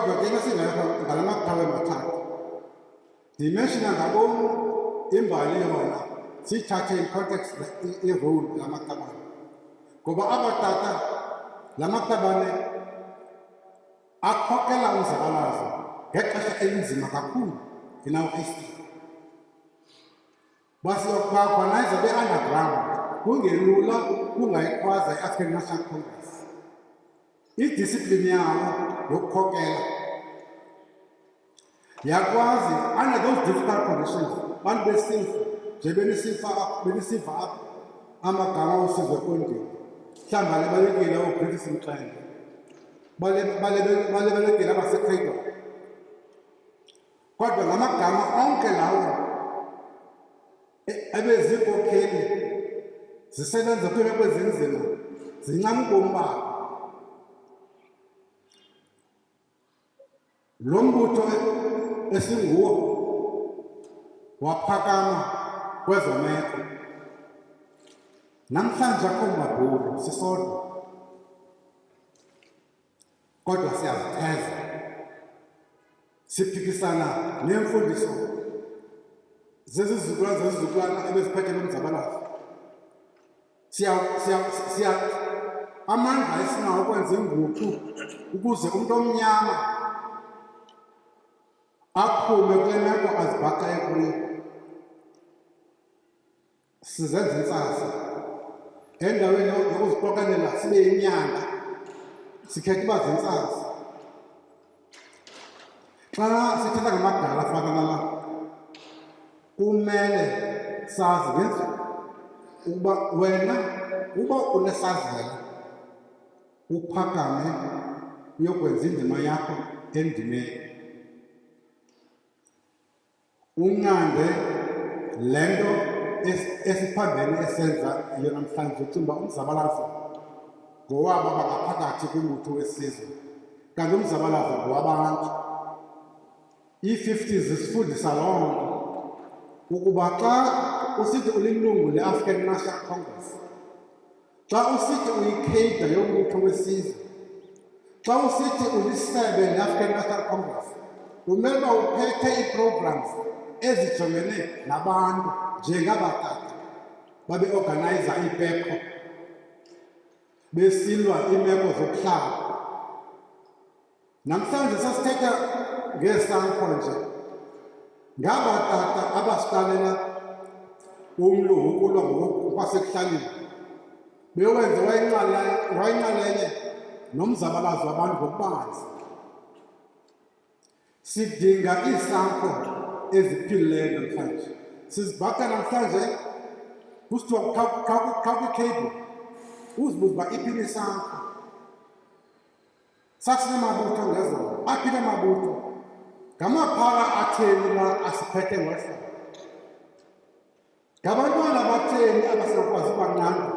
kodwa ke nasingekho ngalamaqhawe amathathu dimension ngabom imbali yona sithathe i-context i-role lamaqabane ngoba abatata lamaqabane akhokela umzabalazo ngexesha elinzima kakhulu in our history. Basiyokubakwanaiza be-underground kungelula kungayikhwaza i-African National Congress idiscipline yawo yokukhokela yakwazi under those difficult conditions bantu besifa nje benisiva apha amagama osizwe kondini mhlawumbi alebalekile ooGriffiths Mxenge balebelekile abaseCradle kodwa ngamagama onke lawo ebeziinkokheli zisebenza kwiimeko ezinzima zincama ubomi babo. Lo mbutho esinguwo waphakama kwezo meko. Namhlanje akho mabhulu sisodwa kodwa siyazitheza siphikisana neemfundiso zezizukulwana ebeziphethe nomzabalazo. Amandla esinawo ukwenza inguqu ukuze umntu omnyama aphume kule meko azibhaqayo kuyo. Sizenza intsasa endaweni yokuzixokelela sibe yinyanga sikhetha uba zintsasa. Xa sithetha ngamadala afana nala kumele sazi ngenza ukuba wena uba unesazela uphakame uyokwenza indima yakho endimeni unqande le nto esiphambene esenza iyo namhlanje ucinga uba umzabalazo ngowabo abangaphakathi kumbutho wesizwe kanti umzabalazo ngowabantu. ii-50s zisifundisa loo nto ukuba xa usithi ulilungu le-African National Congress, xa usithi uyikheida yombutho wesizwe, xa usithi ulisebe le-African National Congress, kumele uba uphethe ii-programs ezijongene nabantu njengabatata babe-organiza iipepho besilwa iimeko zokuhlala. Namhlanje sasithetha ngeesampo nje ngabatata abasikalela umlo wokulwa ngokwasekuhlaleni bewenze wayinxalenye nomzabalazo wabantu ngokubanzi. Sidinga iisampo eziphilileyo namhlanje. Sizibhaqa namhlanje kusithiwa khawukwikheyibhuli uzibuza uba iphini isampo. Sasinamabutho ngezolo, aphile amabutho ngamaphara atheni la asiphethe ngehlobo. Ngabantwana batheni abasingakwazi ubanqanda.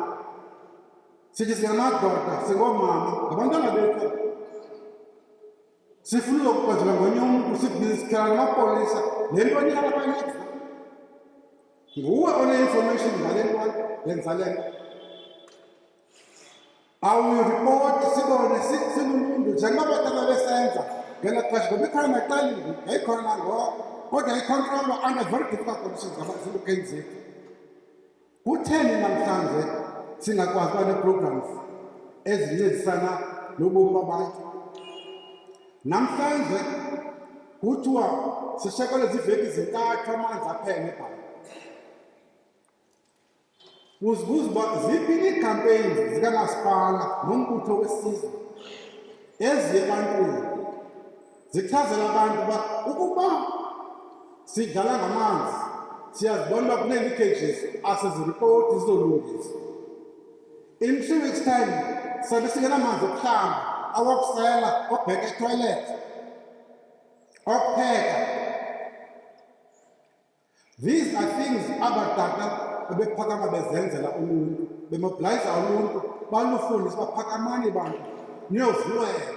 Sithi singamadoda singoomama ngabantwana bethu. Sifuna ukwenzelwa ngomnye umntu sikhala namapolisa le nto nyala bayenza. Nguwe one-information ngale nto yenza le nto. Awuyiripoti sibone singumuntu njengoba abatata besenza ngela xesha ngoba ikhona naqalile yayikhona nangoko kodwa yayikhontrolwa under very difficult conditions zabazilukheni zethu. Kutheni namhlanje singakwazi uba nee-programs ezincedisana nobomi babantu? Namhlanje kuthiwa sishekelwe ziiveki zintathu amanzi aphele ebhayi. Uzibuza uba ziphi ii-campaigns zikamasipala nombutho wesizwe eziye ebantwini zichazela abantu uba ukuba sidlala ngamanzi siyazibona uba kunee-leakages asiziripoti zizolungiswa. In 3 weeks time sabe singenamanzi okuhlamba, awokusela, okubheka etoilet, okupheka. These are things abatata bephakama bezenzela uluntu, bemobiliza uluntu, balufundisa baphakamani bantu niyovulwela.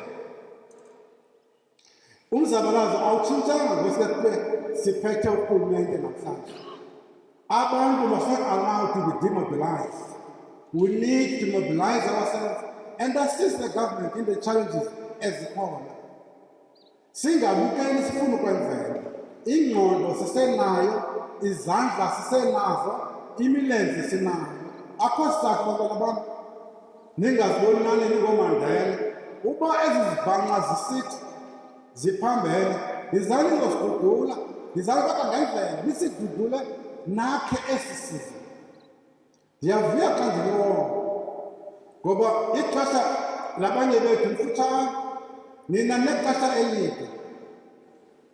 Umzabalazo awutshintshanga ngosekube siphethe urhulumente namhlanje. Abantu must not allow to be demobilized. We need to mobilize ourselves and assist the government in the challenges ezikhona. Singabukeli sifuna ukwenzela. Ingqondo sisenayo, izandla sisenazo, imilenze sinayo. Akho sizathu bantwana bam ningaziboni nani ningoMandela. Uba ezi zibhanqa zisithi ziphambene, yizani nizosidudula, yizani kodwa ngendlela nisidudule nakhe esi sizwe. Ndiyavuya xa ndilibona ngoba ixesha labanye bethu lifutshane, nina nexesha elide.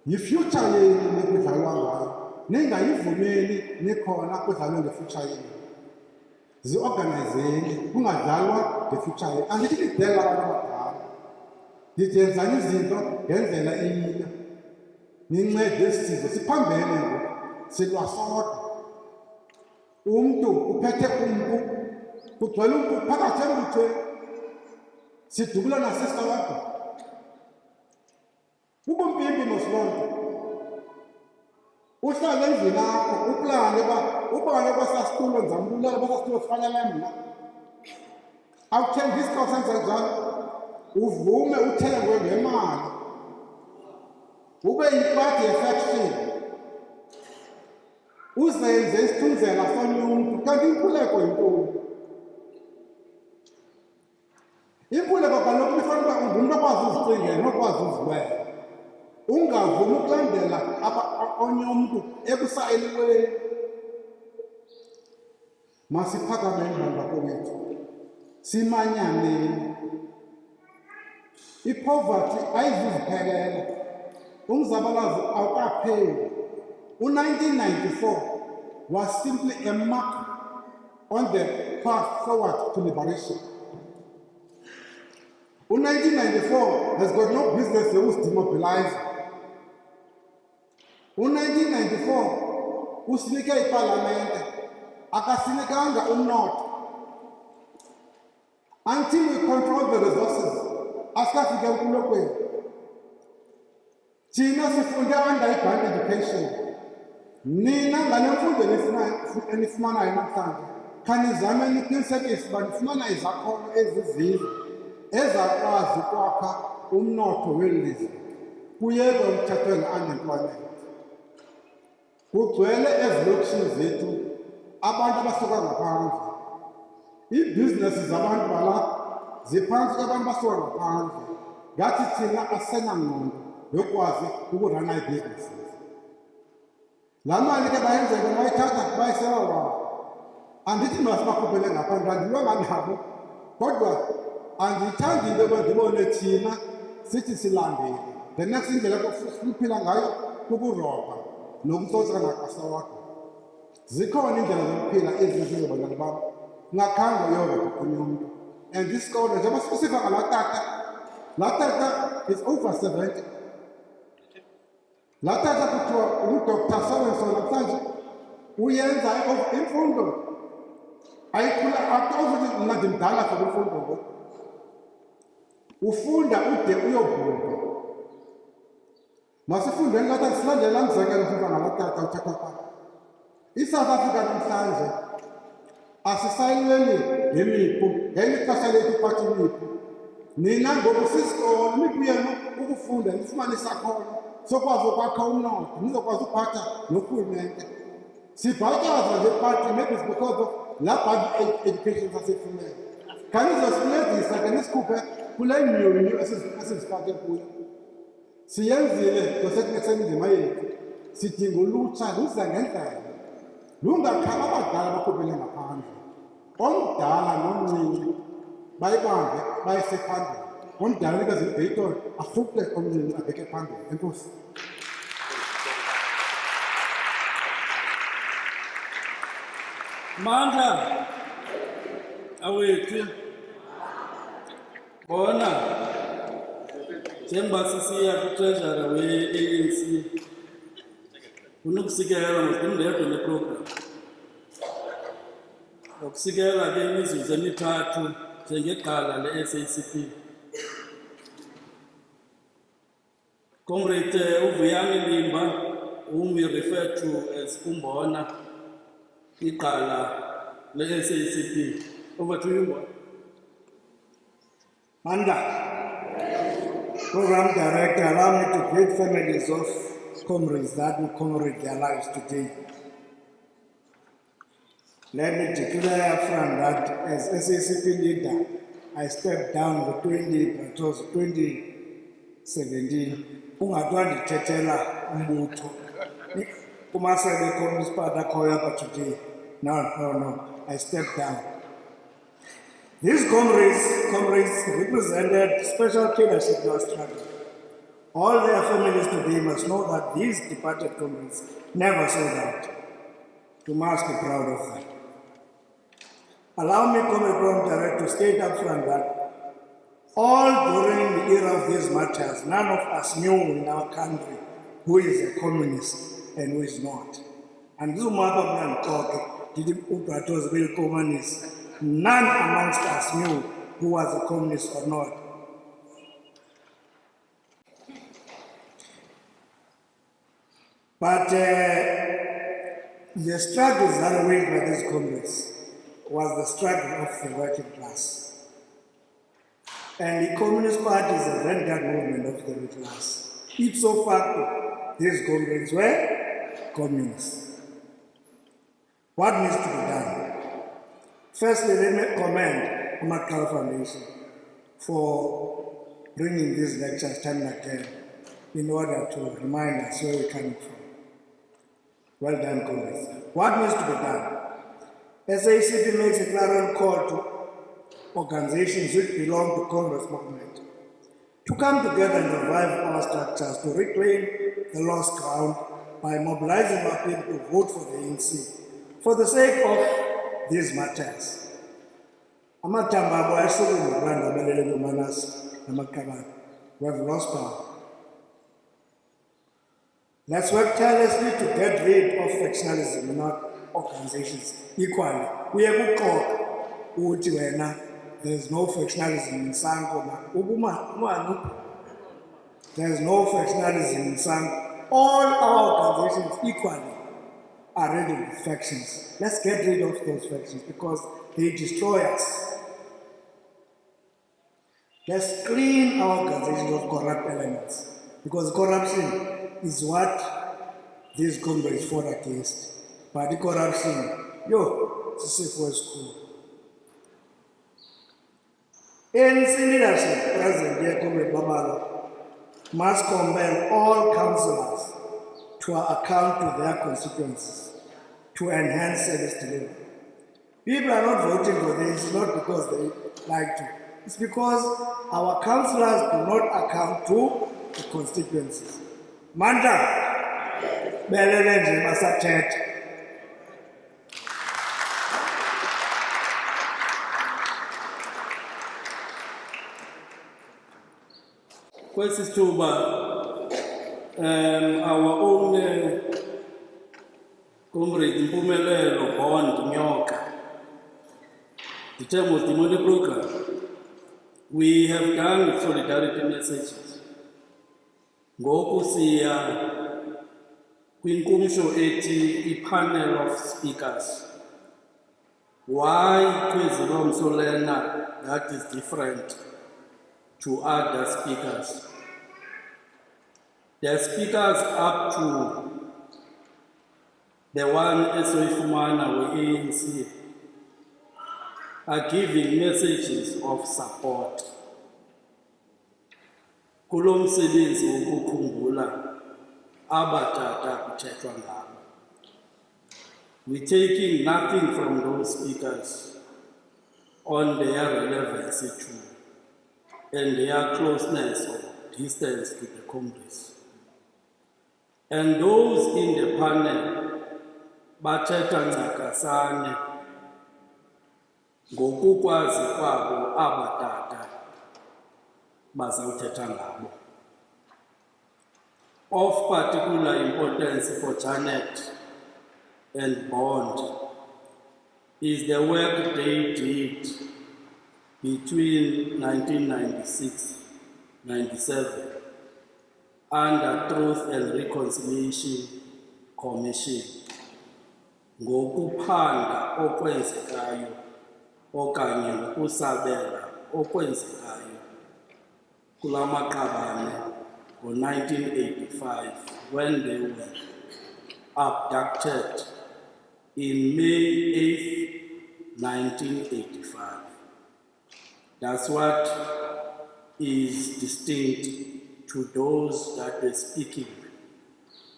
Yi-future yenu nekudlalwa ngayo, ningayivumeli nikhona kudlalwe nge-future yenu. Zi-organizeni kungadlalwa nge-future yenu. Andithi lidela abantu abadala, ndithi yenzani izinto ngendlela eyiyo, nincede esi sizwe siphambene ngoku, silwa sodwa. Umntu uphethe umpu, kugcwele umntu phakathi embuthweni, sidubula nasesawodwa. Ubumpimpi mosilonto. Uhlale endlini yakho uplane ubane kwesasitulo ndizambulela kwesasitulo sifanele mna. Awuthengisi xa usenza njalo, uvume uthengwe ngemali. Ube yipati ye-faction. Uzenze isithunzela somnye umntu, kanti inkuleko yintoni? Inkuleko kaloku ifana uba ungumntu okwazi uzicingela nokwazi uziwela. Ungavumi ukulandela onye umntu ekusayeliweni. Masiphakameni bantakwethu, simanyaneni. I-poverty ayizuziphelela, umzabalazo awukapheli. U-1994 was simply a mark on the path forward to liberation. U-1994 has got no business demobilizing. U-1994 usinike ipalamente, akasinikanga umnotho. Until we control the resources, asikafike enkulokweni. Thina sifunde under i-grant education. Nina nganemfundo enifumanayo namhlanje, khanizame niqinisekise uba nifumana izakhono ezizizo ezakwazi ukwakha umnotho weli lizwe. Kuyekwe umthetho nge-unemployment. Kugcwele ezilokishini zethu abantu abasuka ngaphandle. Iibhizinesi zabantu balapha ziphantsi kwabantu basuka ngaphandle. Ngathi thina asenangqondo yokwazi ukurana ibhizinesi. Laa mali ke bayenzeka bayithatha bayisela wabo. Andithi masibakhuphele ngaphandle, andilwanga nabo, kodwa andiyithandi into yoba ndibone thina sithi silambile. The next indlela siphila ngayo kukurobha nokutsotsa nakasawodwa. Zikhona iindlela zokuphila ezinzile bantwana bam, ungakhange uyorobha omnye umntu. And this scholar, njengoba sikusiva laa tata is over 70. Laa tata kuthiwa uDr. So-and-so namhlanje uyenza imfundo. Akuthi mna ndimdala for imfundo ngoku. Ufunda ude uyobhubha. Masifundeni laa tata, silandela umzekelo siva ngalaa tata uthetha phaa. ISouth Africa namhlanje asisayilweni ngemipu, ngeli xesha lethu iphathi imipu. Nina ngoku sisikolo, imipu yenu ukufunda nifumane isakhono sokwazi ukwakha umnotho, nizokwazi ukuphatha norhulumente. Sibhatyaza nje party, maybe it's because of laa bad education sasifumene. Khanizosincedisa ke nisikhuphe kule nyunyu esizifake kuyo. Siyenzile ngosekunexeni indima yethu. Sidinga ulutsha luze ngendlela. Lungakhaba abadala bakhuphele ngaphandle. Omdala nomncinci bayibambe bayise phambili. Omdala nikeze ibheyitoni arhuple omncinci abheke phambili. Enkosi. Mandla awethu bona njengoba sisiya kutreasurer we-ANC kunokusikela ndimndedwa neprogram ngokusikela ke imizuzu emithathu njengeqala le-SACP. Comrade uVuyani Limba, whom we refer to as Umbona, iqala le-SACP. Over to you, Mbona. Mandla. Program Director, allow me to greet families of comrades that will commemorate their lives today. Let me declare upfront that as SACP leader, I stepped down for 2017. Ungathiwa ndithethela umbutho. Kumasebe Communist Party akhoyo apha today. No. I stepped down. These comrades represented special leadership in our struggle. All their families today must know that these departed comrades never sold out. You must be proud of them. Allow me, Comrade Program Director, to state up front that all during the era of these matters, none of us knew in our country who is a communist and who is not. And this man talk, did Upratos real communist? None amongst us knew who was a communist or not. But the struggles that were waged by these comrades was the struggle of the working class. And the Communist Party is a vanguard movement of the working class. Ipso facto, these comrades were communists. What needs to be done? Firstly, let me commend Amakal Foundation for bringing these lectures time and again in order to remind us where we're coming from. Well done, comrades. What needs to be done? SACP makes a clarion call to organizations which belong to Congress movement to come together and revive our structures, to reclaim the lost ground by mobilizing our people to vote for the ANC for the sake of these matters. We have lost power. Let's work tirelessly to get rid of factionalism in our organizations equally. We have there is no factionalism in Sango. There is no factionalism in Sango. All our organizations equally are ready with factions. Let's get rid of those factions because they destroy us. Let's clean our organizations of corrupt elements because corruption is what these comrades fought against. But the corruption, it's a school. ANC leadership, President Comrade Babalo, must compel all councillors to account to their constituencies to enhance service delivery. People are not voting for this not because they like to. It's because our councillors do not account to the constituencies. Manda, Belele Masachet. Kwesithuba our own comrade Mpumelelo Bond Nyoka, the term of the money program, we have done solidarity messages. Ngoku siya kwinkumsho ethi panel of speakers. Why Kwezilomso Lena that is different to other speakers? The speakers up to the one Esoifumana with ANC are giving messages of support. Kulo msebenzi wokukhumbula abatata kuthethwa ngabo. We're taking nothing from those speakers on their relevancy to and their closeness or distance to the Congress. And those in the panel, bathetha ncakasane ngokukwazi kwabo abatata bazawuthetha ngabo. Of particular importance for Janet and Bond is the work they did between 1996-97 under Truth and Reconciliation Commission ngokuphanda okwenzekayo okanye ngokusabela okwenzekayo kula maqabane ngo-1985 when they were abducted in May 8th, 1985. That's what is distinct to those that were speaking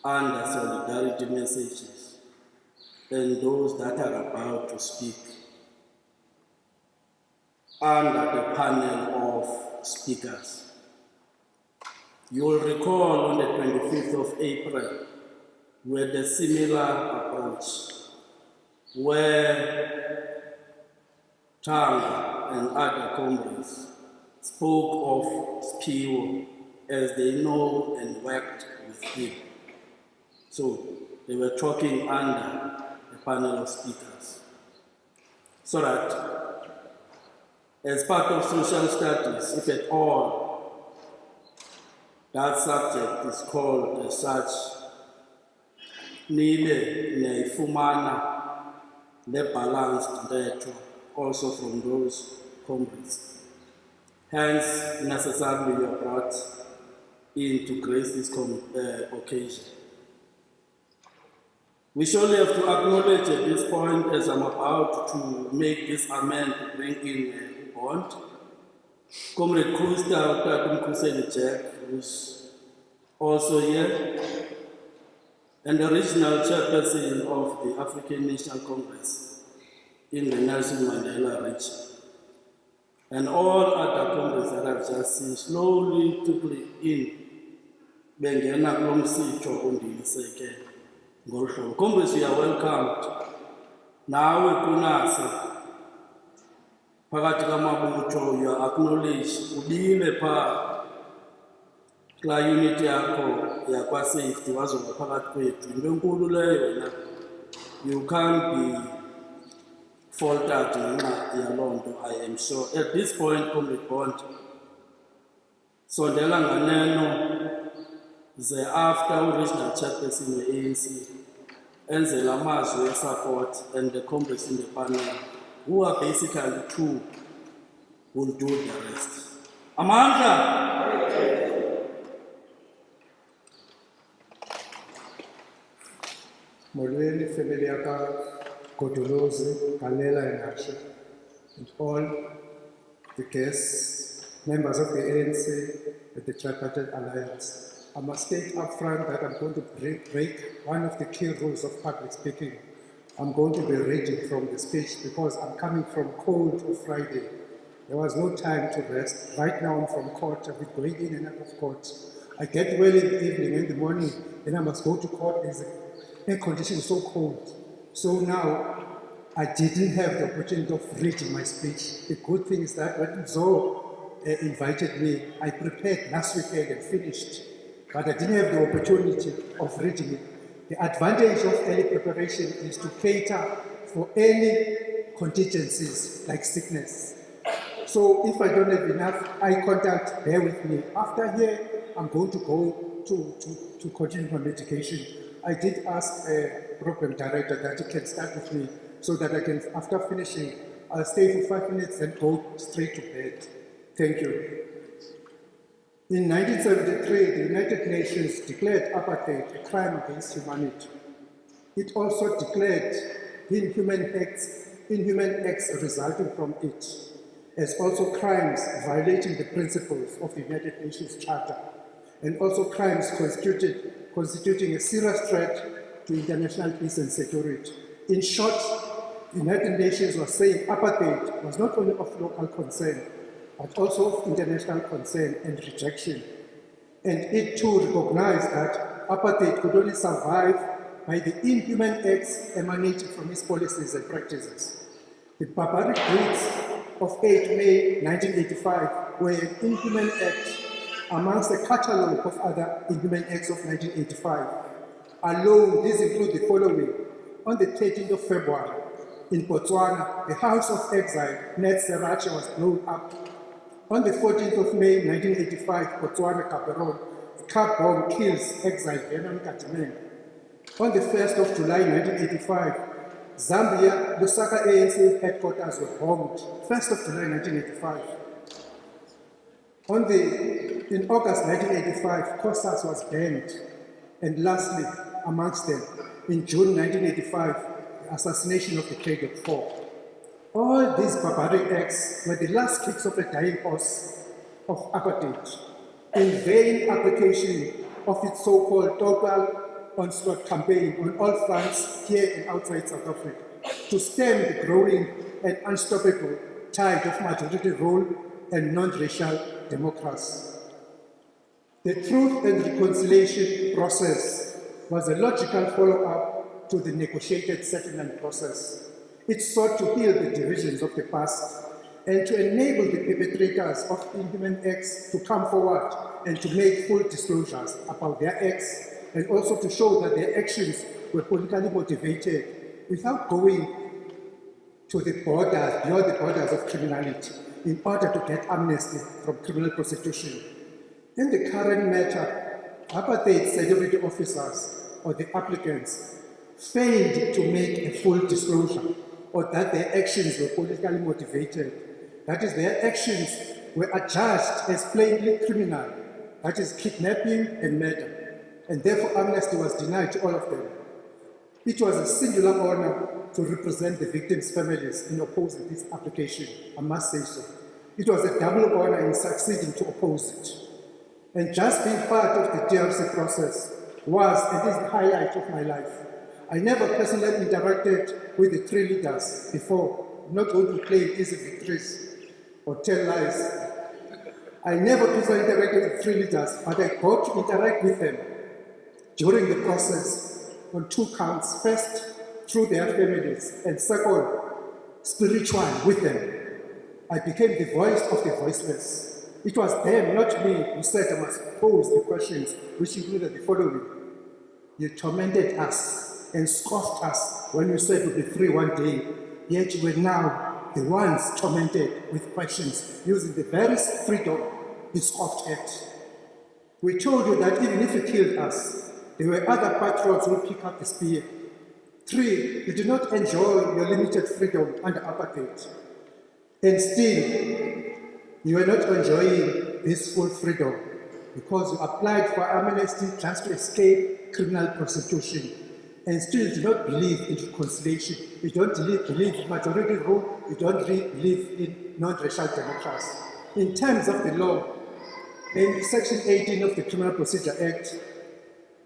under solidarity messages and those that are about to speak under the panel of speakers. You will recall on the 25th of April, we had a similar approach where Tanga and other comrades spoke of Sphiwo as they know and worked with him. So they were talking under the panel of speakers. So that as part of social studies, if at all, that subject is called as such, nibe neyifumana le balanced ntetho also from those comrades. Hence, necessarily you are brought in to grace this occasion. We surely have to acknowledge at this point, as I'm about to make this amend to bring in Bond, Comrade Kusta Utatumkuseni Jack, who's also here, and the regional chairperson of the African National Congress in the Nelson Mandela region. And all other comrades that I've just seen slowly trickling in, bengena kulomsitho ondiliseke ngolhlobo. Comrades, you are welcomed. Nawe kunase phakathi kamabutho, you are acknowledged. Ubile pha kla unit yakho yakwa safety wazoba phakathi kwethu. Into enkulu leyo wena. You can't be faulted ngenxa yaloo nto, I am sure. At this point, Comrade Bond, sondela nganeno ze after original chairperson we-ANC enzela amazwi e-support and the comrades in the panel, who are basically two, will do the rest. Amandla! Molweni, family yaka Godolozi, Kalela and Asha, and all the guests, members of the ANC and the Tripartite Alliance. I must state up front that I'm going to break one of the key rules of public speaking. I'm going to be reading from the speech because I'm coming from cold of Friday. There was no time to rest. Right now I'm from court. I've been going in and out of court. I get well in the evening, in the morning, then I must go to court. The air condition is so cold. So now I didn't have the opportunity of reading my speech. The good thing is that when Zoe invited me, I prepared last weekend and finished. But I didn't have the opportunity of reading it. The advantage of early preparation is to cater for any contingencies like sickness. So if I don't have enough eye contact, bear with me. After here, I'm going to go to continue my medication. I did ask a program director that he can start with me so that I can, after finishing, I'll stay for 5 minutes and go straight to bed. Thank you. In 1973, the United Nations declared apartheid a crime against humanity. It also declared inhuman acts resulting from it as also crimes violating the principles of the United Nations Charter, and also crimes constituting a serious threat to international peace and security. In short, the United Nations was saying apartheid was not only of local concern, but also of international concern and rejection. And it too recognized that apartheid could only survive by the inhuman acts emanating from its policies and practices. The barbaric deeds of 8 May 1985 were an inhuman act amongst a catalogue of other inhuman acts of 1985. Alone, these include the following. On the 13th of February, in Botswana, the House of Exile, Ned Serache, was blown up. On the 14th of May 1985, Botswana, Gaborone, a car bomb kills exile Vernon Katimen. On the 1st of July 1985, Zambia, Lusaka ANC headquarters were bombed. 1st of July 1985. On the In August 1985, COSAS was banned. And lastly, amongst them, in June 1985, the assassination of the Cradle 4. All these barbaric acts were the last kicks of a dying horse of apartheid, in vain application of its so-called total onslaught campaign on all fronts here and outside South Africa to stem the growing and unstoppable tide of majority rule and non-racial democracy. The Truth and Reconciliation process was a logical follow-up to the negotiated settlement process. It sought to heal the divisions of the past and to enable the perpetrators of inhuman acts to come forward and to make full disclosures about their acts, and also to show that their actions were politically motivated without going to the borders, beyond the borders of criminality, in order to get amnesty from criminal prosecution. In the current matter, apartheid security officers or the applicants failed to make a full disclosure or that their actions were politically motivated. That is, their actions were adjudged as plainly criminal, that is, kidnapping and murder, and therefore amnesty was denied to all of them. It was a singular honor to represent the victims' families in opposing this application, I must say so. It was a double honor in succeeding to oppose it. And just being part of the DRC process was and is the highlight of my life. I never personally interacted with the three leaders before, not going to claim easy victories or tell lies. I never personally interacted with three leaders, but I got to interact with them during the process on two counts. First, through their families, and second, spiritual with them. I became the voice of the voiceless. It was them, not me, who said I must pose the questions, which included the following. You tormented us and scoffed us when you said we'll be free one day, yet you were now the ones tormented with questions using the very freedom you scoffed at. We told you that even if you killed us, there were other patriots who would pick up the spear. 3, you did not enjoy your limited freedom under apartheid. And still, you were not enjoying this full freedom because you applied for amnesty just to escape criminal prosecution and still do not believe in reconciliation. You don't believe in majority rule, you don't believe in non-racial democracy. In terms of the law, in Section 18 of the Criminal Procedure Act,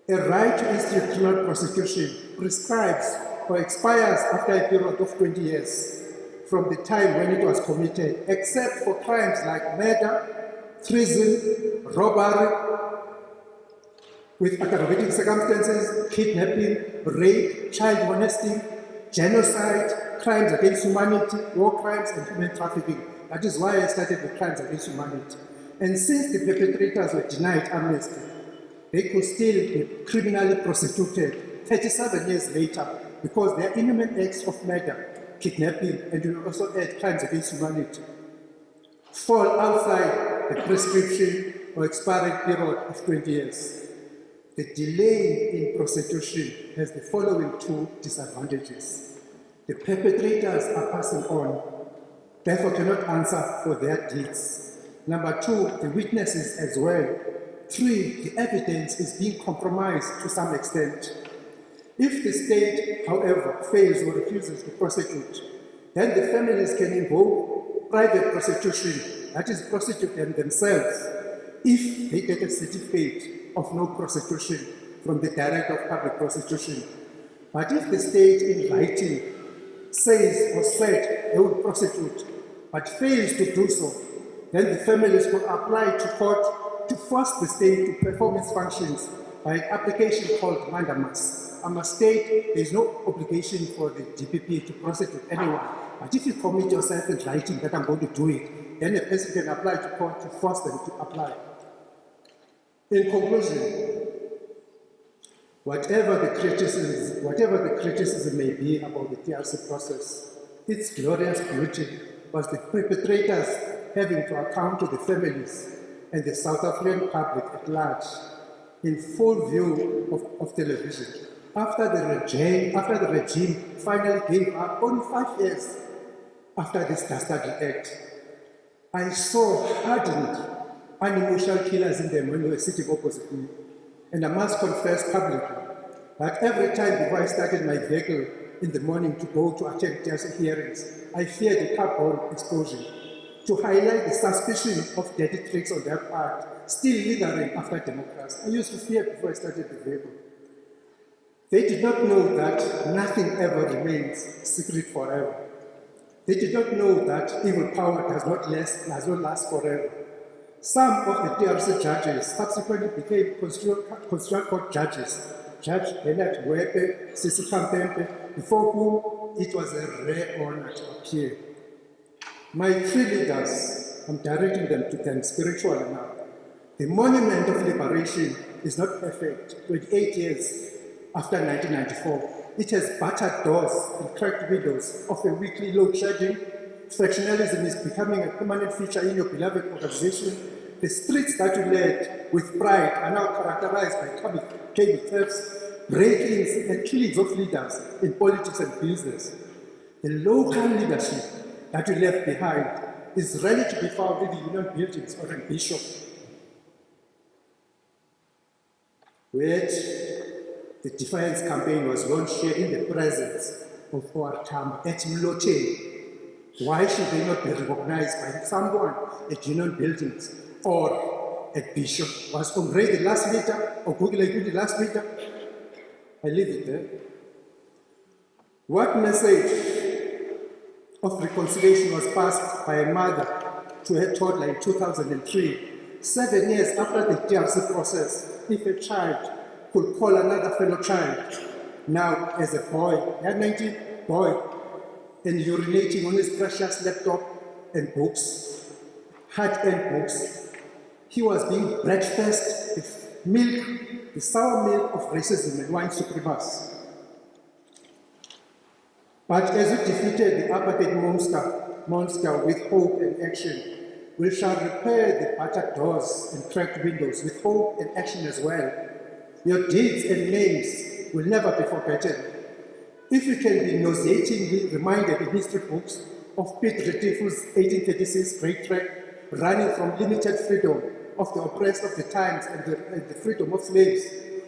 a right to institute criminal prosecution prescribes or expires after a period of 20 years from the time when it was committed, except for crimes like murder, treason, robbery, with aggravating circumstances, kidnapping, rape, child molesting, genocide, crimes against humanity, war crimes, and human trafficking. That is why I started with crimes against humanity. And since the perpetrators were denied amnesty, they could still be criminally prosecuted 37 years later because their inhuman acts of murder, kidnapping, and you also add crimes against humanity, fall outside the prescription or expiry period of 20 years. The delay in prosecution has the following two disadvantages. The perpetrators are passing on, therefore cannot answer for their deeds. Number 2, the witnesses as well. 3, the evidence is being compromised to some extent. If the state, however, fails or refuses to prosecute, then the families can invoke private prosecution, that is, prosecute them themselves, if they get a certificate of no prosecution from the Director of Public Prosecution. But if the state in writing says or said they will prosecute, but fails to do so, then the families will apply to court to force the state to perform its functions by an application called mandamus. I must state there is no obligation for the DPP to prosecute anyone, but if you commit yourself in writing that I'm going to do it, then a person can apply to court to force them to apply. In conclusion, whatever the criticism may be about the TRC process, its glorious beauty was the perpetrators having to account to the families and the South African public at large in full view of television. After the regime finally gave up only 5 years after this dastardly act, I saw hardened unemotional killers in them when we were sitting opposite me. And I must confess publicly that every time before I started my vehicle in the morning to go to attend TRC hearings, I feared a carbon explosion to highlight the suspicion of dirty tricks on their part, still lingering after democracy. I used to fear before I started the vehicle. They did not know that nothing ever remains secret forever. They did not know that evil power does not last forever. Some of the TRC judges subsequently became constitutional court judges. Judge Bernard Wepe, Sisi Kampempe, before whom it was a rare honor to appear. My three leaders, I'm directing them to them spiritually now. The monument of liberation is not perfect. 28 years after 1994, it has battered doors and cracked windows of a weekly load shedding. Factionalism is becoming a permanent feature in your beloved organization. The streets that you led with pride are now characterized by cable thefts, break-ins, and killings of leaders in politics and business. The local leadership that you left behind is rarely to be found in the union buildings or in Bishop. Where the defiance campaign was launched here in the presence of our Tambo at Mloteni. Why should they not be recognized by someone at union buildings or at Bishop? Was Omre the last leader or Google the last leader? I leave it there. What message of reconciliation was passed by a mother to her toddler in 2003, 7 years after the TRC process, if a child could call another fellow child, now as a boy, a 19 boy, and urinating on his precious laptop and books, hard-earned books. He was being breakfast with milk, the sour milk of racism and white supremacy. But as we defeated the apartheid monster with hope and action, we shall repair the battered doors and cracked windows with hope and action as well. Your deeds and names will never be forgotten. If you can be nauseatingly reminded in history books of Pete Retief's 1836 Great Trek, running from limited freedom of the oppressed of the times and the freedom of slaves,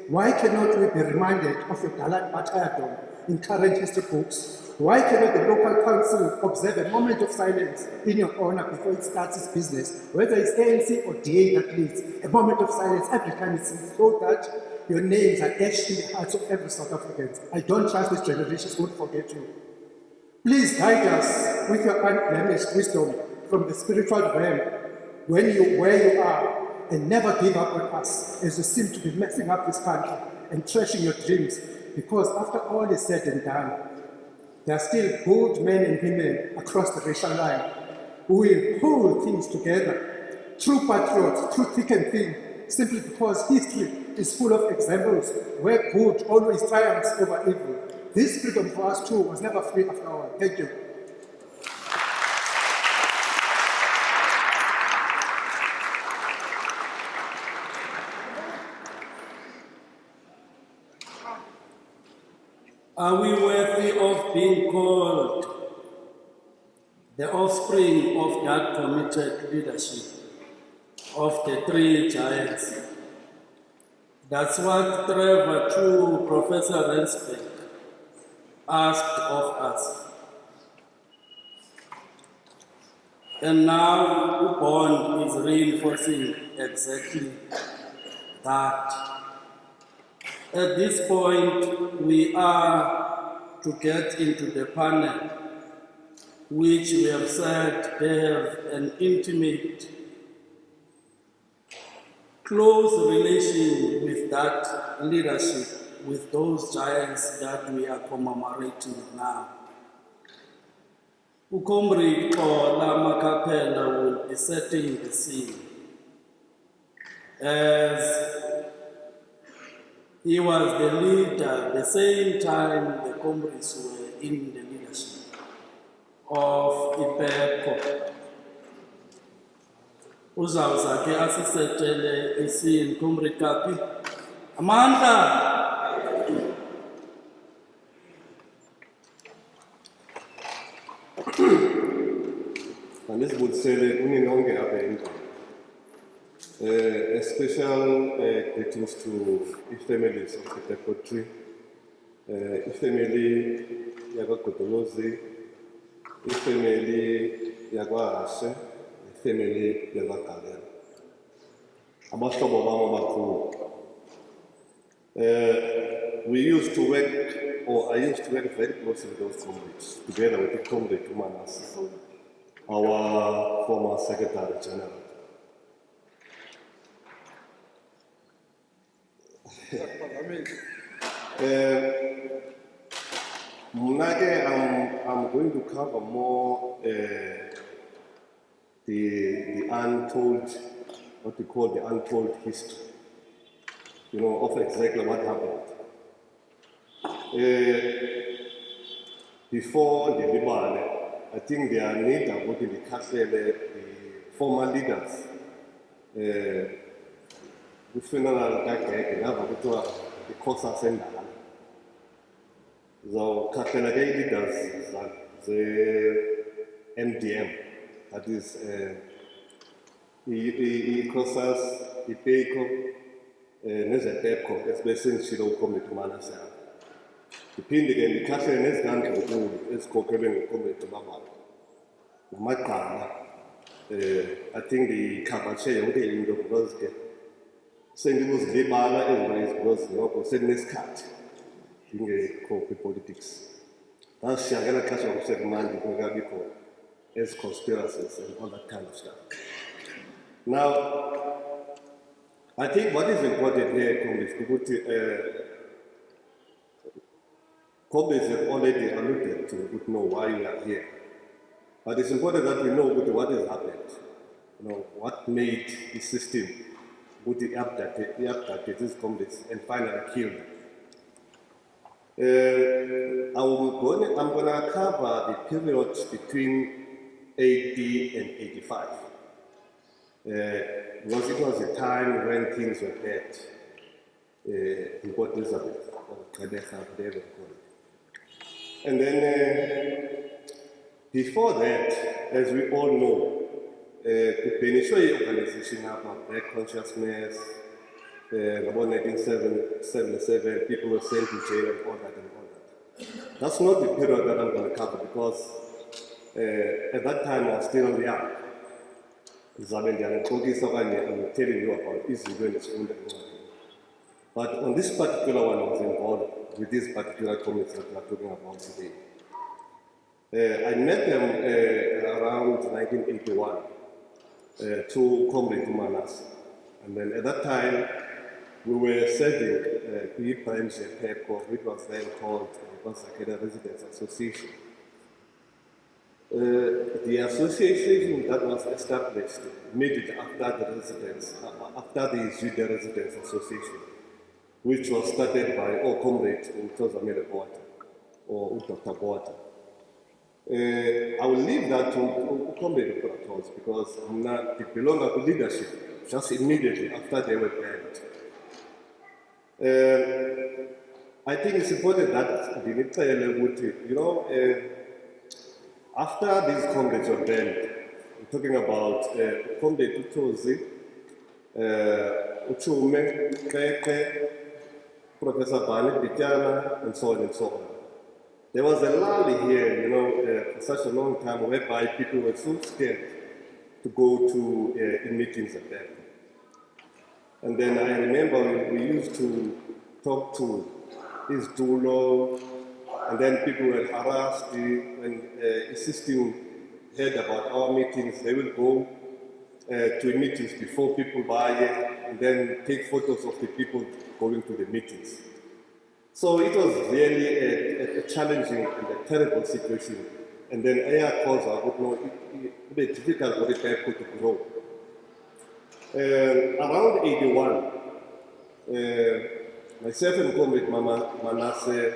why cannot we be reminded of your gallant martyrdom in current history books? Why cannot the local council observe a moment of silence in your honor before it starts its business, whether it's ANC or DA that leads, a moment of silence every time it seems, so that your names are etched in the hearts of every South African. I don't trust these generations won't forget you. Please guide us with your unblemished wisdom from the spiritual realm where you are, and never give up on us as you seem to be messing up this country and trashing your dreams, because after all is said and done, there are still good men and women across the racial line who will hold things together, true patriots, through thick and thin, simply because history is full of examples where good always triumphs over evil. This freedom for us too was never free after all. Thank you. Are we worthy of being called the offspring of that committed leadership of the three giants? That's what Trevor True, Professor Rensbeck, asked of us. And now Bond is reinforcing exactly that. At this point, we are to get into the panel, which we have said they have an intimate, close relation with that leadership, with those giants that we are commemorating now. Ukomri Kola Makapela will be setting the scene as he was the leader the same time the comrades were in the leadership of IPECO. Uzawuza ke asisetele isini comrade Kapi. Amanda! Andisibulisele kuninonke apha endlini. A special greetings to the families of the Pepotri, the family Yagakotolozi, the family Yagwahashe, the family Yagakalera. Abahlobo bami abakhulu. We used to work, or I used to work very closely with those comrades, together with the comrade Umanas, our former Secretary General. I'm going to cover more the untold, what we call the untold history, of exactly what happened. Before the Libane, I think there are need about the the former leaders. The funeral kakeke ngava kuthiwa ikhosa sendala. Zokhahlela ke leaders ze-MDM, that is i-Xhosas, i-PEICO, neze-PEPCO esibesengishilo uComrade Umanase apha. Ndiphinde ke ndikhahlele nezikandlonkulu ezikhokhelwe nguComrade Babala namagqala. I think ndikhabatshe yonke into because ke sendikuzilibala ezinye because noko sendinesikhathi ndingekho kwi-politics. Ndashiya ngela xesha kusekumnandi kungekabikho ezi conspiracies and all that kind of stuff. Now, I think what is important here, comrades, comrades have already alluded to know why we are here. But it's important that we know what has happened, what made the system, what the updated these comrades and finally killed them. I'm going to cover the period between 80 and 85. Because it was a time when things were bad in Port Elizabeth, or Kadeha, whatever you call it. And then before that, as we all know, the Benishoi organization about black consciousness, about 1977, people were sent to jail and all that. That's not the period that I'm going to cover because at that time I was still young. I'm telling you about Israel. But on this particular one, I was involved with this particular committee that we are talking about today. I met them around 1981 to Comrade Umanase. And then at that time, we were serving PEPCO, which was then called the Sakeda Residents Association. The association that was established immediately after the residents, after the Jude Residents Association, which was started by our comrade Utozamile Boata, or Dr. Boata. I will leave that to comrade Pratos because it belonged to leadership just immediately after they were banned. I think it's important that after these comrades were banned, we're talking about Comrade Utozi, Uchume, Keke, Professor Bani Bitana, and so on and so on. There was a lull here, for such a long time, whereby people were so scared to go to in meetings at them. And then I remember we used to talk to his Dulo, and then people were harassed when the system heard about our meetings. They will go to meetings before people buy it, and then take photos of the people going to the meetings. So it was really a challenging and a terrible situation. And then air calls would be difficult for the people to grow. Around 81, myself and Comrade Manasseh,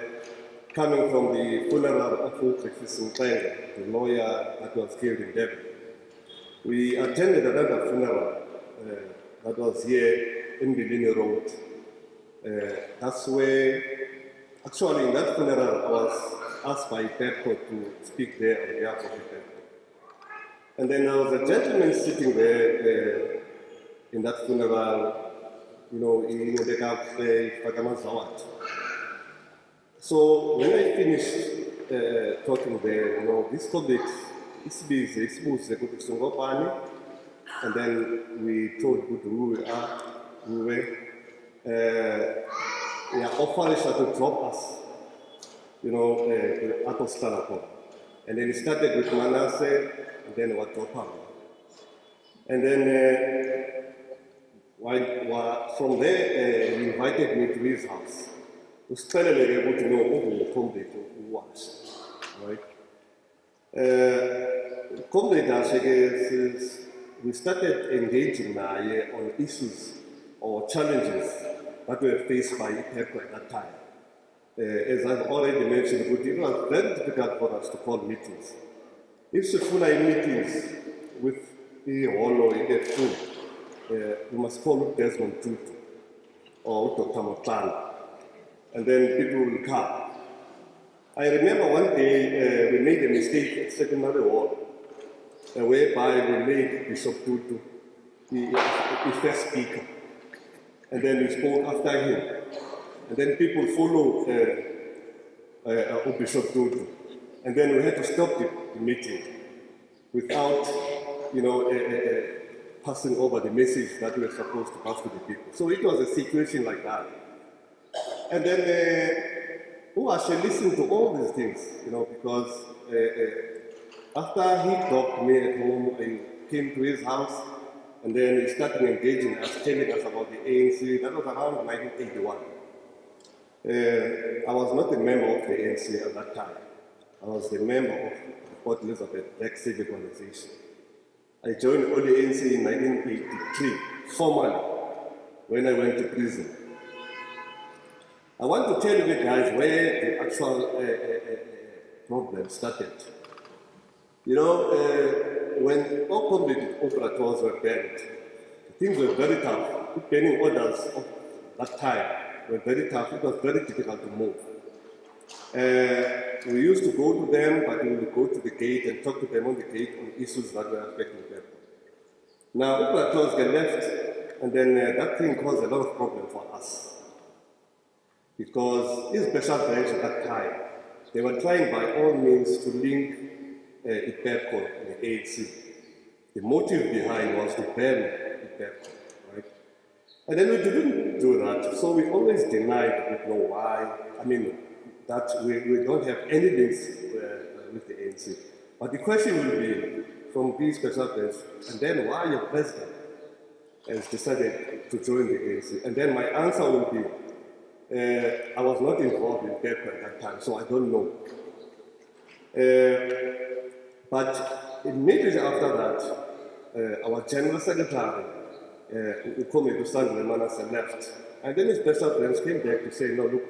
coming from the funeral of Utrefis Ntenga, the lawyer that was killed in Devon, we attended another funeral that was here in Bilini Road. That's where, actually in that funeral, I was asked by PEPCO to speak there on behalf of the PEPCO. And then there was a gentleman sitting there in that funeral, you know, in the Fagamazawat. So when I finished talking there, you know, this colleague, and then we told good who we are, who we were. Yeah, offered to drop us, you know, at Ostalako. And then he started with Manasseh, and then what drop. And then from there, he invited me to his house. He was finally able to know who Comrade was, right? Comrade, we started engaging now on issues or challenges that were faced by IPECO at that time. As I've already mentioned, it was very difficult for us to call meetings. If we fly meetings with the Holo in the food, we must call Desmond Tutu or Dr. Motlan, and then people will come. I remember one day we made a mistake at Secondary Hall, whereby we made Bishop Tutu the first speaker, and then we spoke after him. And then people follow Bishop Tutu. And then we had to stop the meeting without, you know, passing over the message that we were supposed to pass to the people. So it was a situation like that. And then who actually listened to all these things, you know, because after he dropped me at home, I came to his house, and then he started engaging us, telling us about the ANC. That was around 1981. I was not a member of the ANC at that time. I was a member of Port Elizabeth Black Civic Organization. I joined the ANC in 1983, formally, when I went to prison. I want to tell you guys where the actual problem started. You know, when all community operators were banned, things were very tough. The banning orders of that time were very tough. It was very difficult to move. We used to go to them, but we would go to the gate and talk to them on the gate on issues that were affecting them. Now, operators get left, and then that thing caused a lot of problems for us. Because this special branch at that time, they were trying by all means to link IPECO and the ANC. The motive behind was to ban IPECO, right? And then we didn't do that, so we always denied, we don't know why. I mean, that we don't have any links with the ANC. But the question will be, from these special branch, and then why your president has decided to join the ANC? And then my answer will be, I was not involved in IPECO at that time, so I don't know. But immediately after that, our General Secretary, Ukomi Dusandle Manasseh, left. And then his special branch came back to say, no, look,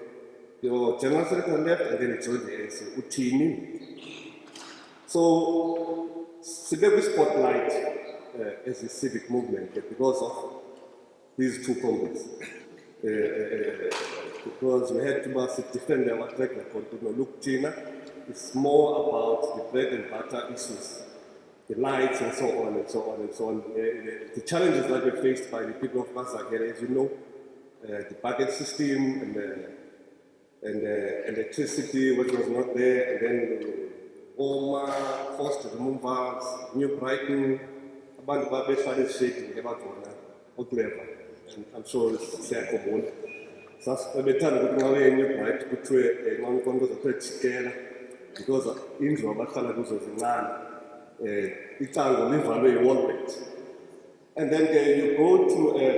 your General Secretary left and then he joined the ANC, Utini. So, Sibebu Spotlight as a civic movement because of these two Congress. Because we had to defend our track record. Look, China, it's more about the bread and butter issues, the lights and so on and so on and so on. The challenges that were faced by the people of Mazagere, as you know, the bucket system and electricity, which was not there, and then Oma, forced removals, New Brighton, abantu babehlala shaking ngebatona, uclever. I'm sure it's siyakhumbula. Sasibethanda ukuthi ngabe New Bright kuthiwe ngamkonto zakhe jikela because indlu abahlala kuzo zincane. Icango livalwe yi-wallbet. And then you go to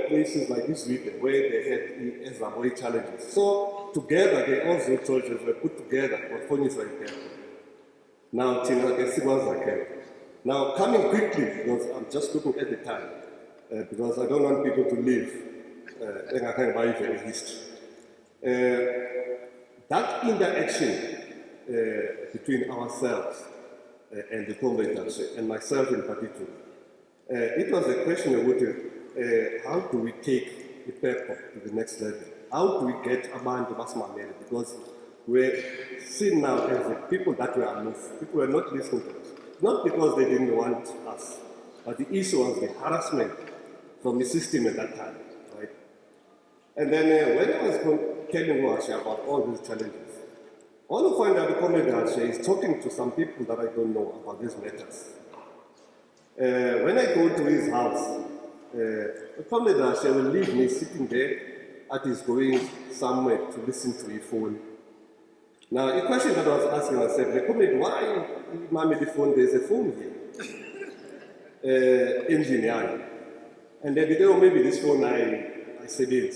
places like this region where they had Ezaboi challenges. So together, all those churches were put together for Fonisa. Now, now coming quickly, because I'm just looking at the time, because I don't want people to leave in history. That interaction between ourselves and the combatants, and myself in particular, it was a question of how do we take the paper to the next level? How do we get a man to Basmamere? Because we're seen now as the people that were aloof. People were not listening to us. Not because they didn't want us, but the issue was the harassment from the system at that time, right? And then when I was telling Washa about all these challenges, all I find out Comrade Ashe is talking to some people that I don't know about these matters. When I go to his house, Comrade Ashe will leave me sitting there at his going somewhere to listen to his phone. Now, a question that I was asking myself, Comrade, why mommy the phone? There's a phone here. Engineering. And then they go, maybe this phone I said it.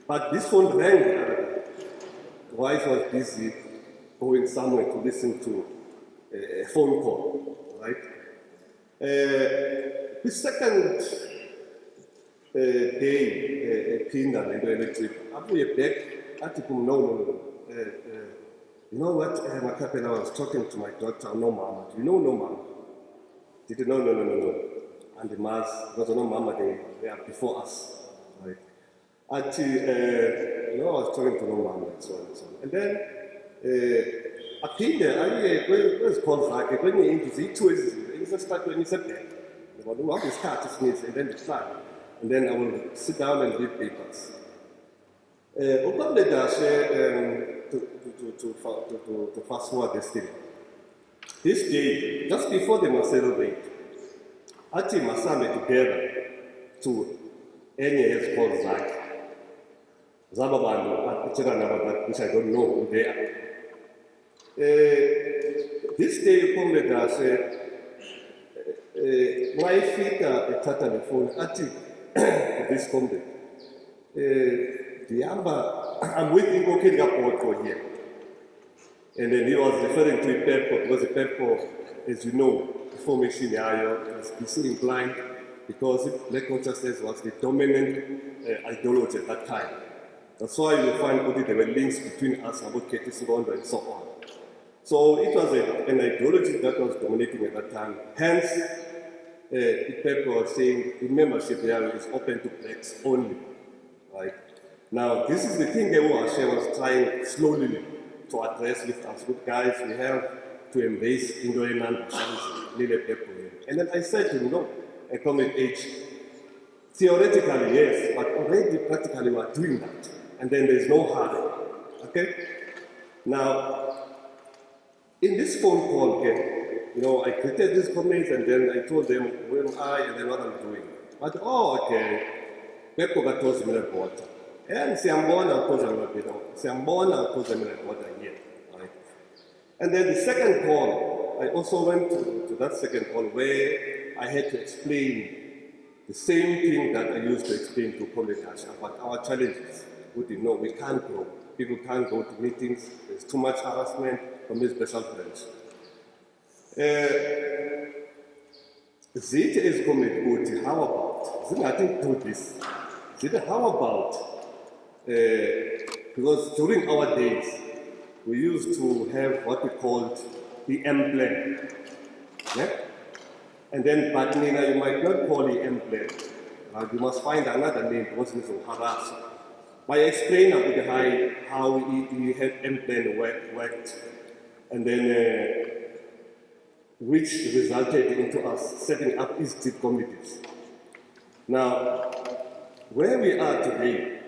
But this phone rang the other day. The wife was busy going somewhere to listen to a phone call, right? The second day, Pinda and the electric, after we back, I told him, no. You know what, Makapela, I was talking to my doctor, no mama. Do you know no mama? He did no. And the mass, because no mama, they are before us, right? Until, I was talking to no mama and so on and so on. And then, where's called Zaki? When you into the two is a start when you said that. What is cat is missing, and then the flag. And then I will sit down and read papers. To fast forward this thing. This day, just before the Marcelo raid, Ati Masame together to any is called Zaki. Zababandu, which I don't know who they are. This day, Comrade said, my feet are a telephone, Ati, this comrade. I'm waiting for Kenya for here. And then he was referring to PEPCO, because the PEPCO, as you know, the formation was BC inclined because Black consciousness was the dominant ideology at that time. That's why you find there were links between us about Keti Sigondo and so on. So it was an ideology that was dominating at that time. Hence, the PEPCO was saying the membership there is open to blacks only. Right? Now, this is the thing that Ashe was trying slowly to address with us. Good guys, we have to embrace Indo-Enan And then I said to him, no, Comrade H, theoretically, yes, but already practically we are doing that. And then there's no hurry. Okay? Now, in this phone call, I greeted these comrades and then I told them who am I and then what I'm doing. But, Pepco got told me water. And Siambona caused a water here. Right? And then the second call, I also went to that second call where I had to explain the same thing that I used to explain to Comrade Ashe about our challenges. We can't grow. People can't go to meetings. There's too much harassment from this special branch. Zita is Comrade Uti, how about? Nothing to this. Zita, how about? Because during our days, we used to have what we called the M plan. Yeah? And then, but Nina, you might not call the M plan. You must find another name because it's a harass. But I explained how he had M plan worked, and then which resulted into us setting up institute committees. Now, where we are today,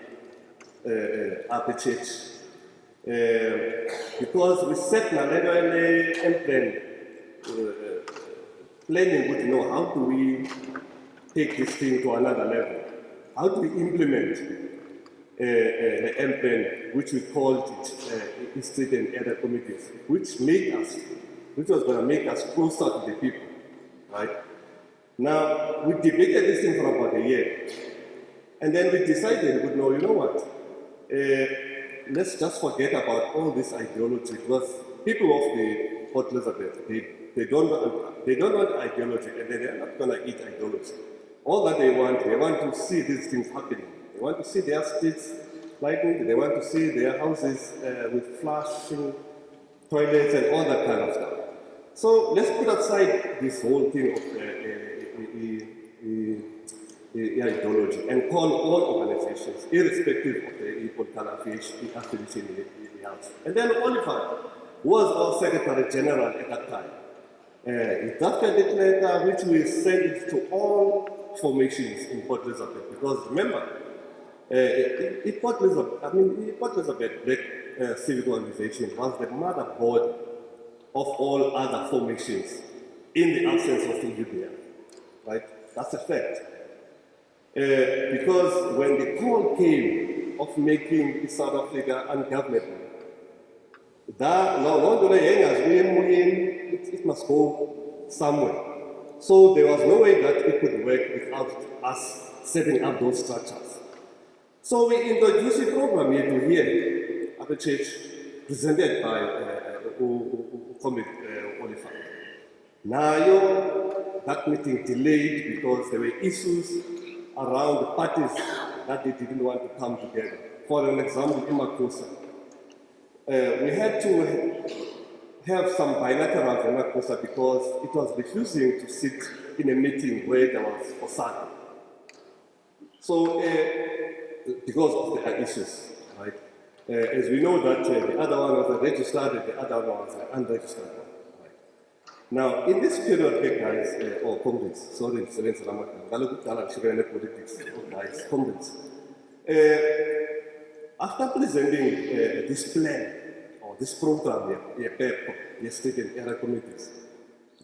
at the church, because we set an plan, planning would how do we take this thing to another level? How do we implement the M plan, which we called it Institute and other committees, which was going to make us closer to the people, right? Now, we debated this thing for about a year, and then we decided, you know what? Let's just forget about all this ideology, because people of the Port Elizabeth, they don't want ideology, and they're not going to eat ideology. All that they want to see these things happening. They want to see their streets lighting, they want to see their houses with flashing toilets and all that kind of stuff. So let's put aside this whole thing of ideology and call all organizations, irrespective of the political affiliation in the house. And then Oliver was our Secretary General at that time. He drafted a letter which we sent it to all formations in Port Elizabeth, because remember, Port Elizabeth Black Civic Organization was the mother body of all other formations in the absence of the UDF, right? That's a fact. Because when the call came of making South Africa ungovernable, it must go somewhere. So there was no way that it could work without us setting up those structures. So we introduced a program here at the church, presented by Comrade Oliver. Now, that meeting delayed because there were issues around the parties that they didn't want to come together. For an example, in Makosa, we had to have some bilaterals in Makosa because it was refusing to sit in a meeting where there was Osaka. So, because of the issues, right? As we know that the other one was a registered and the other one was an unregistered one. Right? Now, in this period, guys, or comrades, sorry, politics, guys, comrades, after presenting this plan or this program, state and area committees,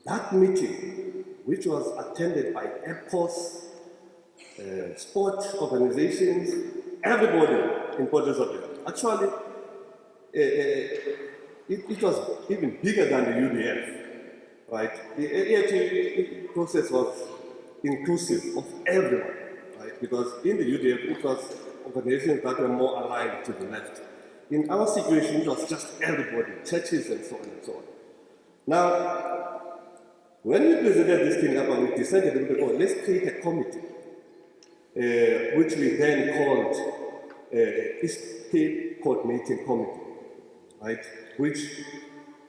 that meeting, which was attended by EPCOS, sport organizations, everybody in Port Elizabeth. Actually, it was even bigger than the UDF, right? The AAT process was inclusive of everyone, right? Because in the UDF, it was organizations that were more aligned to the left. In our situation, it was just everybody, churches and so on and so on. Now, when we presented this thing up, we decided, let's create a committee, which we then called East Cape Coordinating Committee, right? Which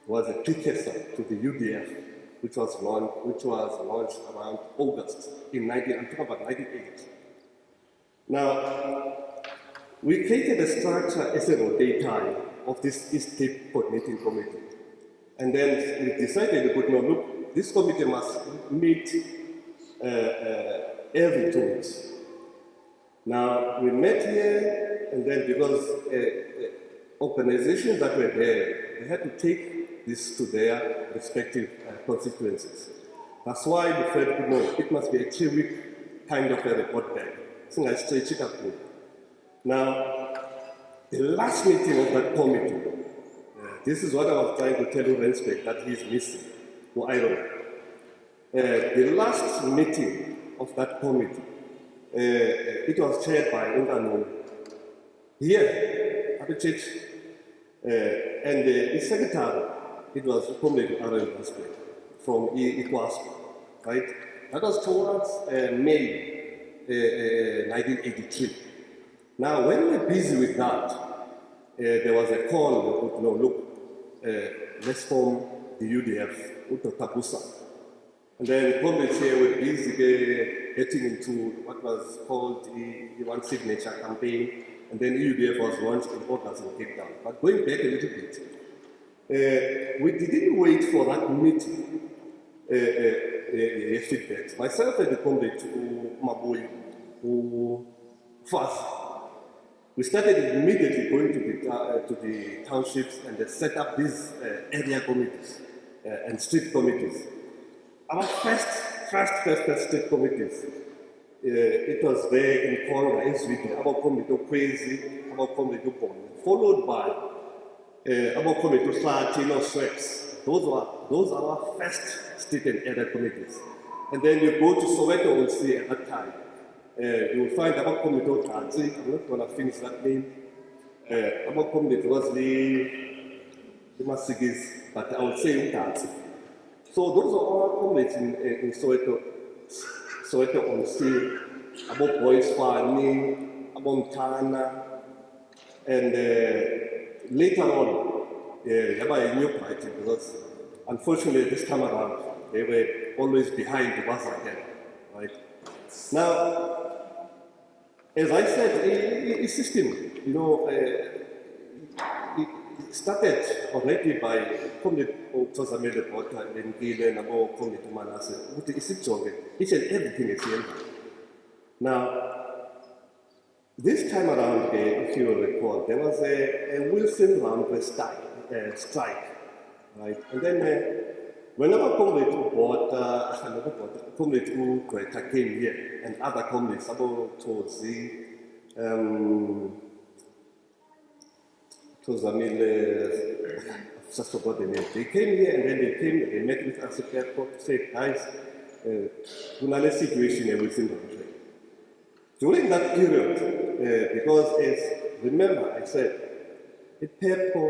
was a precursor to the UDF, which was launched around August in 1980. Now, we created a structure as a rotating of this East Cape Coordinating Committee. And then we decided, look, this committee must meet every 2 weeks. Now, we met here, and then because organizations that were there, they had to take this to their respective constituencies. That's why we felt, it must be a 3-week kind of a report back. Now, the last meeting of that committee, this is what I was trying to tell you, Rensbeck, that he's missing, for Iron. The last meeting of that committee, it was chaired by Ungano here at the church, and the secretary, it was Comrade Aaron Rensbeck from ICWASP, right? That was towards May 1983. Now, when we were busy with that, there was a call, let's form the UDF, Dr. Busa. And then comrades here were busy getting into what was called the One Signature campaign, and then UDF was launched in August in Cape Town. But going back a little bit, we didn't wait for that meeting, feedback. Myself and the comrade, Mabui, Faz, we started immediately going to the townships and they set up these area committees and street committees. Our first street committees, it was there in Kora, SVD, our committee Crazy, our committee Bon, followed by our committee Slatino Sweps. Those are our first street and area committees. And then you go to Soweto, we'll see at that time. You will find our committee Tanzi, I'm not going to finish that name. Our committee was the Masigis, but I would say Tanzi. So those are our committees in Soweto on sea, about Boys Farming, about Mtana, and later on, a new party, because unfortunately this time around, they were always behind the bus again, right? Now, as I said, a system, it started already by Comrade Tozamele Bota and Gile and about Comrade Manase. Each and everything is here. Now, this time around, if you will recall, there was a Wilson Round strike, right? And then whenever Comrade Comrade Ugweta came here, and other comrades, Sabo Tozi, I've just forgot the name. They came here and then they met with us at the airport to say, guys, Kunale situation in Wilson Round. During that period, because remember I said, IPEPCO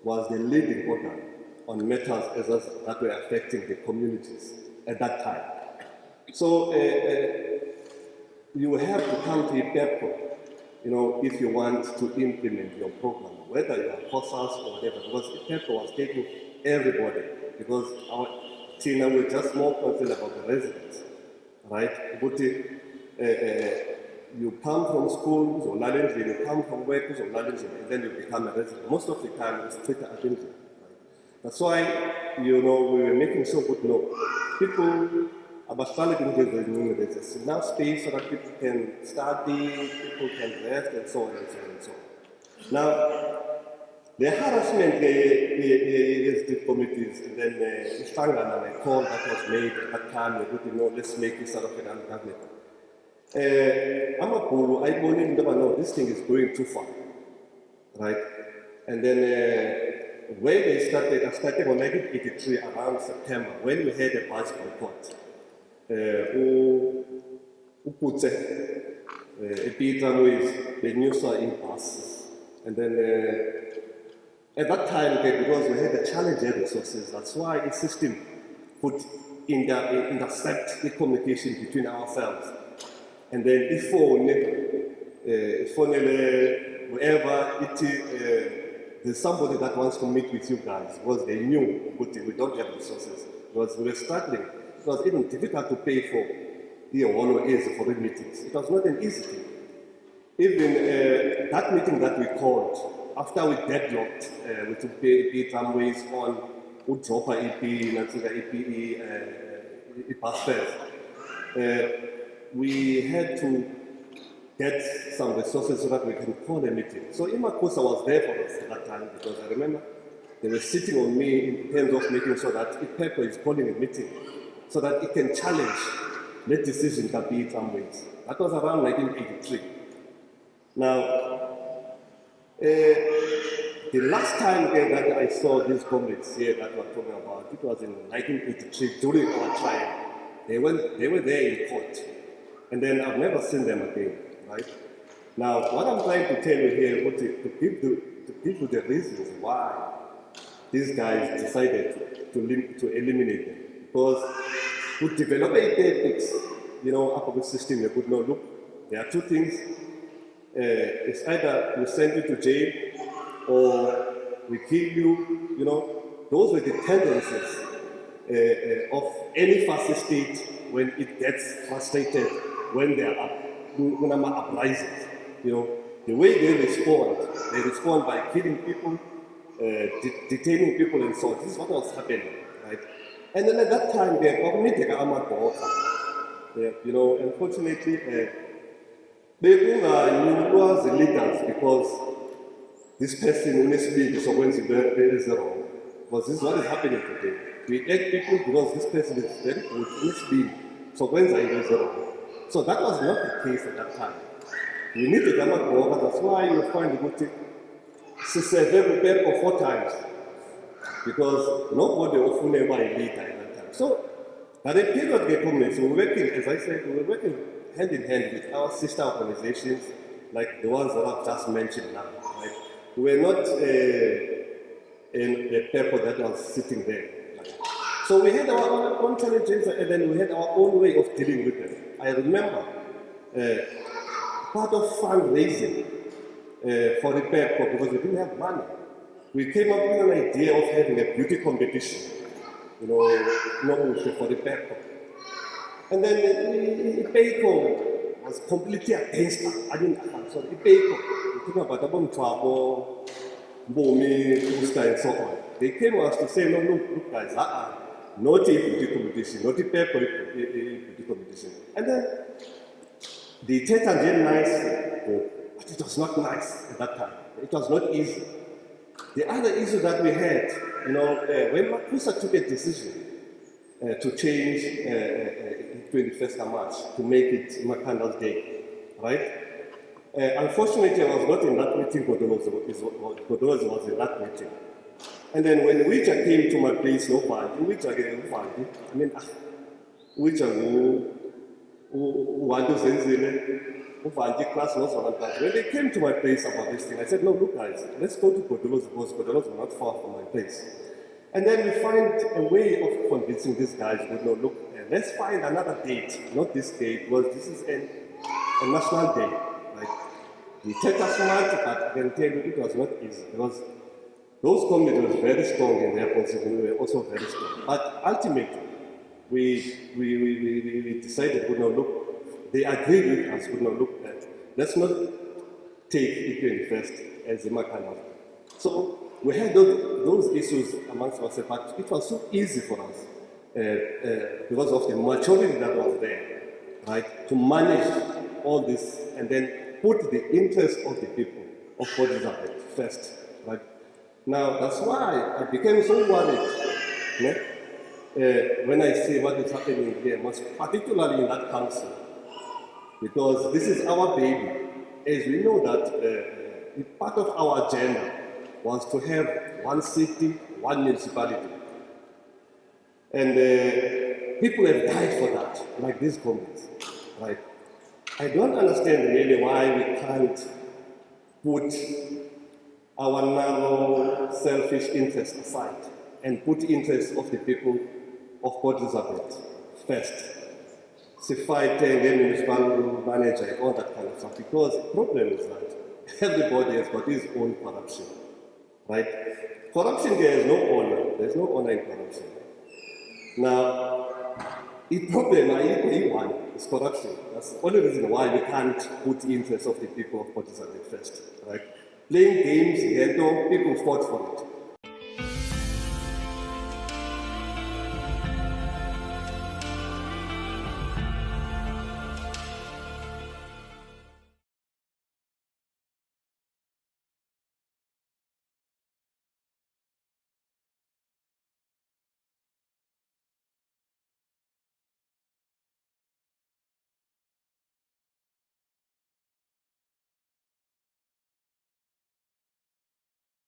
was the leading organ on matters that were affecting the communities at that time. So you have to come to IPEPCO, if you want to implement your program, whether you are COSAS or whatever, because IPEPCO was taking everybody, because our team were just more concerned about the residents, right? But, you come from schools or Lalenjin, you come from workers or Lalenjin, and then you become a resident. Most of the time, it's Twitter agenda. Right? That's why, we were making sure that people, there's enough space so that people can study, people can rest, and so on and so on and so on. Now, the harassment is the committees, and then a call that was made at that time, let's make this sort of an government. I'm a Pulu, I believe no, this thing is going too far, right? And then when they started, I started on 1983 around September, when we had a bus boycott. Uputse, Peter Louis, the news in buses. And then at that time, because we had a challenge in resources, that's why the system could intercept the communication between ourselves. And then if whoever there's somebody that wants to meet with you guys, because they knew we don't have resources, because we were struggling. It was even difficult to pay for the one is for the meetings. It was not an easy thing. Even that meeting that we called, after we deadlocked, we took the tramways on, Udropa EP, Nansuga EP, bus fares. We had to get some resources so that we can call a meeting. So Imakosa was there for us at that time, because I remember they were sitting on me in terms of making sure that IPEPCO is calling a meeting so that it can challenge the decision that be some ways. That was around 1983. Now, the last time that I saw these comrades here that we're talking about, it was in 1983 during our trial. They were there in court. And then I've never seen them again, right? Now, what I'm trying to tell you here, to give you the reasons why these guys decided to eliminate them. Because we develop a tactics, up of system, you could know, look, there are two things. It's either we send you to jail or we kill you, those were the tendencies of any fascist state when it gets frustrated, when there are uprisings. The way they respond by killing people, detaining people, and so on. This is what was happening, right? And then at that time, they cognitive unfortunately, they were the leaders because this person in this speed so when there is wrong. Because this is what is happening today. We act people because this person is very good in this speed, so when there is wrong. So that was not the case at that time. We need to come up over, that's why you find the good thing. They prepared for 4 times because nobody often never a leader at that time. So, at the period of the community, we were working, as I said, we were working hand in hand with our sister organizations, like the ones that I've just mentioned now. Right? We were not in a paper that was sitting there. Right? So we had our own challenges, and then we had our own way of dealing with them. I remember part of fundraising for the paper, because we didn't have money. We came up with an idea of having a beauty competition, for the paper. And then IPEPCO was completely against us. I'm sorry, IPEPCO, we're talking about Abomtwabo, Bomi, Kusta, and so on. They came to us to say, no, look guys, not a beauty competition, not a paper beauty competition. And then The theatre did nice, but it was not nice at that time. It was not easy. The other issue that we had, when Makusa took a decision to change 21st of March, to make it Makanda's Day, right? Unfortunately, I was not in that meeting, Godolozi was in that meeting. And then when Wija came to my place, when they came to my place about this thing, I said, no, look guys, let's go to Godolozi because Godolozi is not far from my place. And then we find a way of convincing these guys, let's find another date, not this date, because this is a national day. Like, the theatre smart, but I can tell you it was not easy because those communities were very strong in their position, we were also very strong. But ultimately, we decided, they agreed with us, let's not take the 21st as the Makana. So we had those issues amongst ourselves, but it was so easy for us because of the maturity that was there, right, to manage all this and then put the interest of the people of Port Elizabeth first, right. Now that's why I became so worried when I see what is happening here, most particularly in that council, because this is our baby. As we know that part of our agenda was to have one city, one municipality. And people have died for that, like these comments, right? I don't understand really why we can't put our narrow, selfish interests aside and put interests of the people of Port Elizabeth first. Fighting the municipal manager and all that kind of stuff, because the problem is that everybody has got his own corruption, right? Corruption, there is no honor. There's no honor in corruption. Now, the problem is corruption. That's the only reason why we can't put the interests of the people of Port Elizabeth first, right? Playing games, people fought for it.